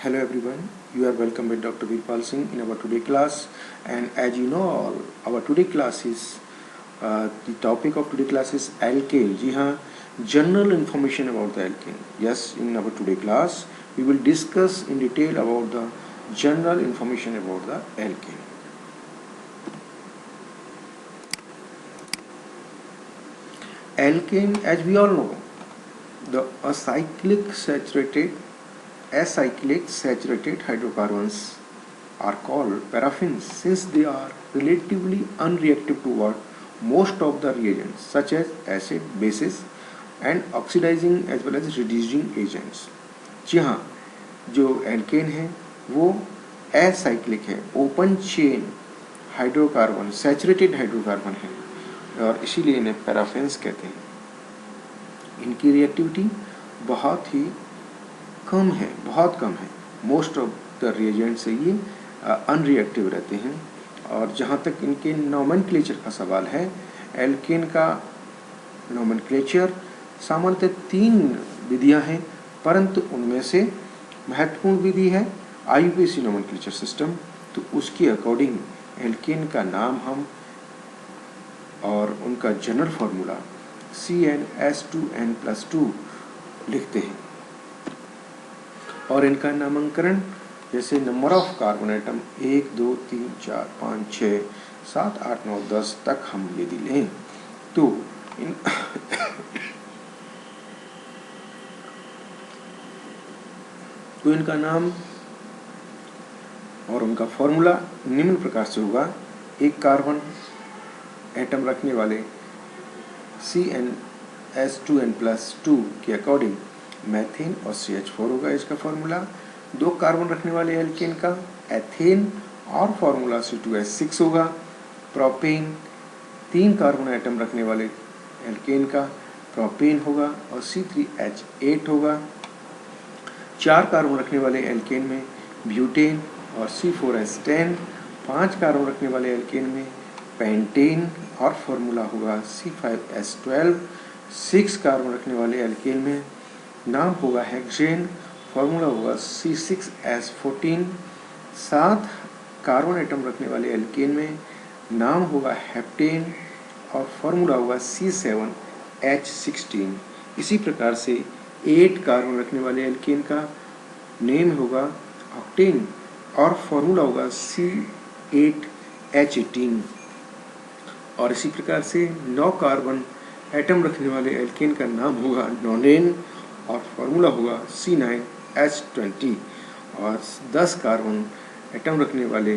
Hello everyone, you are welcome with Dr. Virpal Singh in our today class, and as you know all, our today class is the topic of today class is alkane. जी हाँ, general information about the alkane. Yes, in our today class we will discuss in detail about the general information about the alkane. Alkane, as we all know, the acyclic saturated hydrocarbons are called paraffins since they are relatively unreactive toward most of the reagents such as acid, bases and oxidizing as well as reducing agents. जी हाँ, जो alkene है वो acyclic है, open chain hydrocarbon, saturated hydrocarbon है और इसीलिए इन्हें paraffins कहते हैं। इनकी रिएक्टिविटी बहुत ही कम है, बहुत कम है। मोस्ट ऑफ द रिएजेंट से ये अनरिएक्टिव रहते हैं। और जहाँ तक इनके नोमेनक्लेचर का सवाल है, एल्केन का नोमेनक्लेचर सामान्यतः 3 विधियाँ हैं, परंतु उनमें से महत्वपूर्ण विधि है IUPAC नोमेनक्लेचर सिस्टम। तो उसके अकॉर्डिंग एल्केन का नाम हम और उनका जनरल फार्मूला CnH2n+2 लिखते हैं और इनका नामकरण जैसे नंबर ऑफ कार्बन एटम 1, 2, 3, 4, 5, 6, 7, 8, 9, 10 तक हम यदि लें तो इनका नाम और उनका फॉर्मूला निम्न प्रकार से होगा। एक कार्बन एटम रखने वाले CnH2n+2 के अकॉर्डिंग मैथेन और CH4 होगा इसका फॉर्मूला। 2 कार्बन रखने वाले एल्केन का एथेन और फॉर्मूला C2H6 होगा। प्रोपेन 3 कार्बन एटम रखने वाले एल्केन का प्रोपेन होगा और C3H8 होगा। 4 कार्बन रखने वाले एल्केन में ब्यूटेन और C4H10। 5 कार्बन रखने वाले एल्केन में पेंटेन और फॉर्मूला होगा C5H12। 6 कार्बन रखने वाले एल्केन में नाम होगा हेक्सेन, फॉर्मूला होगा C6H14। 7 कार्बन एटम रखने वाले एल्केन में नाम होगा हेप्टेन और फॉर्मूला होगा C7H16। इसी प्रकार से 8 कार्बन रखने वाले एल्केन का नेम होगा ऑक्टेन और फॉर्मूला होगा C8H18। और इसी प्रकार से 9 कार्बन एटम रखने वाले एल्केन का नाम होगा नोनेन और फॉर्मूला होगा C9H20। और 10 कार्बन एटम रखने वाले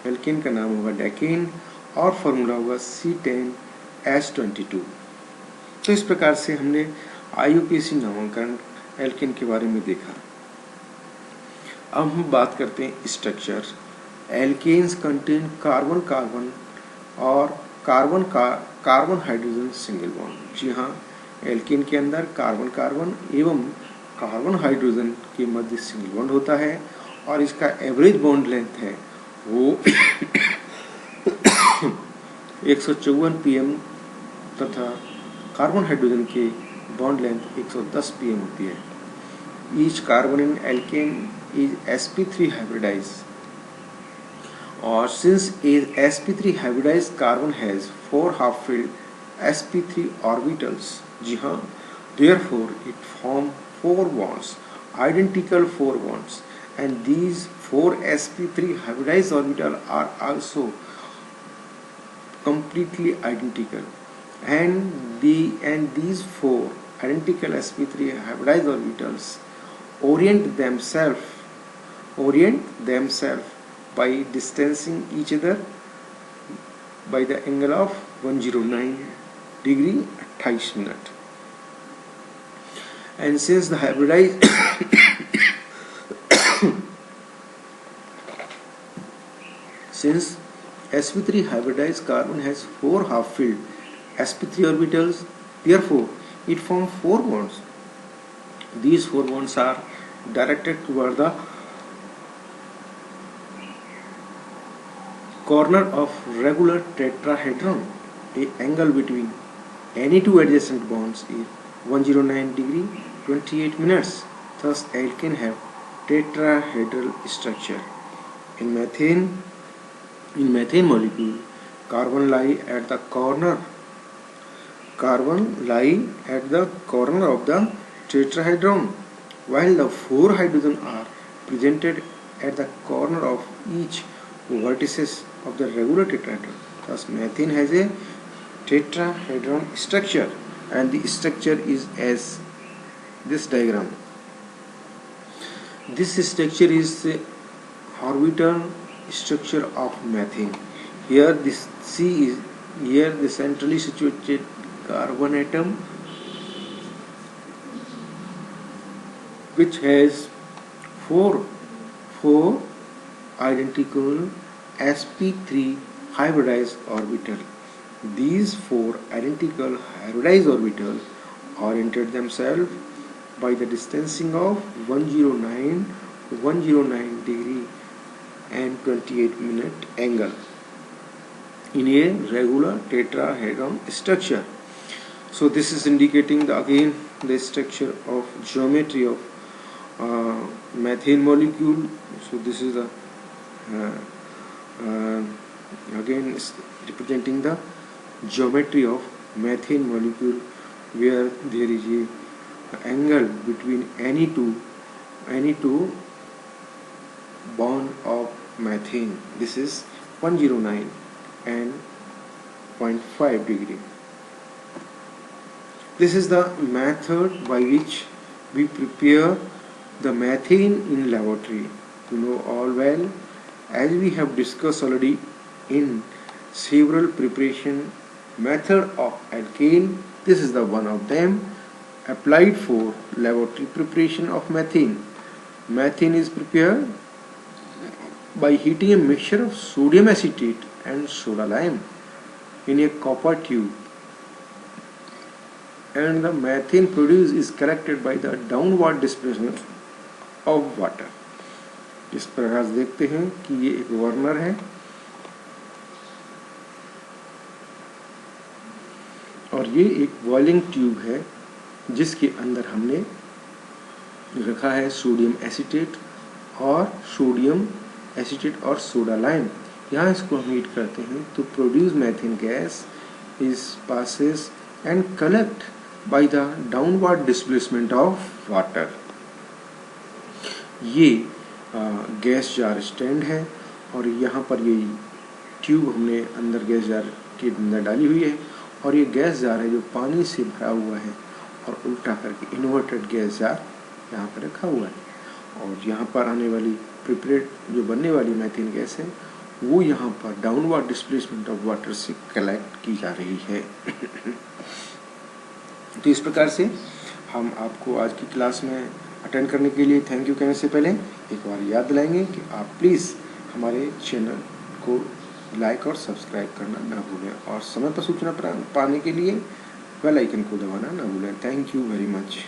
एल्केन का नाम होगा डेकेन और फॉर्मूला होगा C10H22। तो इस प्रकार से हमने IUPAC नामांकन एल्केन के बारे में देखा। अब हम बात करते हैं structure. Alkanes contain carbon carbon और कार्बन हाइड्रोजन सिंगल बॉन्ड। जी हाँ, एल्केन के अंदर कार्बन कार्बन एवं कार्बन हाइड्रोजन के मध्य सिंगल बॉन्ड होता है और इसका एवरेज बॉन्ड लेंथ है वो 154 pm तथा कार्बन हाइड्रोजन के बॉन्ड लेंथ 110 pm होती है। Each carbon in alkane is sp3 hybridized or since a sp3 hybridized carbon has 4 half-filled sp3 orbitals, जी हाँ, therefore it form 4 bonds, identical 4 bonds, and these 4 sp3 hybridized orbitals are also completely identical, and these 4 identical sp3 hybridized orbitals orient themselves by distancing each other by the angle of 109 degree 28 minutes. And since the hybridized since sp3 hybridized carbon has 4 half-filled sp3 orbitals, therefore it forms 4 bonds. These 4 bonds are directed toward the corner of regular tetrahedron. The angle between any 2 adjacent bonds is 109 degree 28 minutes. Thus alkane have tetrahedral structure. In methane molecule, carbon lie at the corner of the tetrahedron, while the 4 hydrogens are presented at the corner of each vertices of the regular tetrahedron. Thus, methane has a tetrahedron structure, and the structure is as this diagram. This structure is the orbital structure of methane. Here this C is here the centrally situated carbon atom, which has four identical sp3 hybridized orbital. These 4 identical hybridized orbitals oriented themselves by the distancing of 109 degree and 28-minute angle in a regular tetrahedron structure. So this is indicating the structure of geometry of methane molecule. So this is the again representing the geometry of methane molecule, where there is a angle between any two bond of methane. This is 109 and 0.5 degree. This is the method by which we prepare the methane in laboratory. You know all well, as we have discussed already in several preparation method of alkane. This is the one of them applied for laboratory preparation of methane. Methane is prepared by heating a mixture of sodium acetate and soda lime in a copper tube, and the methane produced is collected by the downward displacement of water. इस प्रकार से देखते हैं कि ये एक burner है और ये एक बॉइलिंग ट्यूब है जिसके अंदर हमने रखा है सोडियम एसीटेट और सोडा लाइम. यहाँ इसको हम हीट करते हैं तो produce methane gas is passes and collect by the downward displacement of water. ये गैस जार स्टैंड है और यहाँ पर ये ट्यूब हमने अंदर गैस जार के अंदर डाली हुई है और ये गैस जार है जो पानी से भरा हुआ है और उल्टा करके इन्वर्टेड गैस जार यहाँ पर रखा हुआ है. और यहाँ पर आने वाली प्रिपरेट जो बनने वाली मैथेन गैस है वो यहाँ पर डाउनवर्ड डिस्प्लेसमेंट ऑफ वाटर से कलेक्ट की जा रही है. तो इस प्रकार से हम आपको आज की क्लास में अटेंड करने के लिए थैंक यू कहने से पहले एक बार याद दिलाएंगे कि आप प्लीज़ हमारे चैनल को लाइक और सब्सक्राइब करना ना भूलें और समय पर सूचना पाने के लिए बेल आइकन को दबाना ना भूलें. Thank you very much.